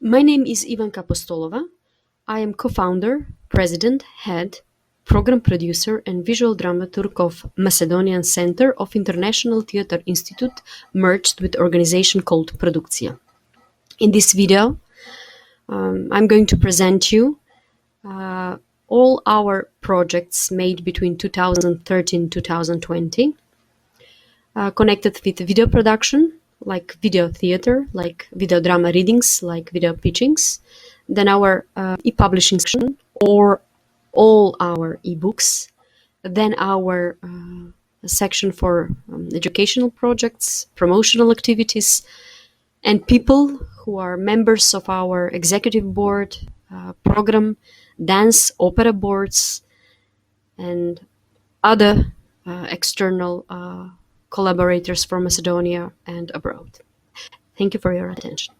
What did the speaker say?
My name is Ivanka Apostolova. I am co-founder, president, head, program producer, and visual dramaturg of Macedonian Center of International Theatre Institute, merged with organization called PRODUKCIJA. In this video, I'm going to present you all our projects made between 2013-2020, connected with video production, like video theater, like video drama readings, like video pitchings, then our e-publishing section, or all our e-books, then our section for educational projects, promotional activities, and people who are members of our executive board, program, dance, opera boards, and other external collaborators from Macedonia and abroad. Thank you for your attention.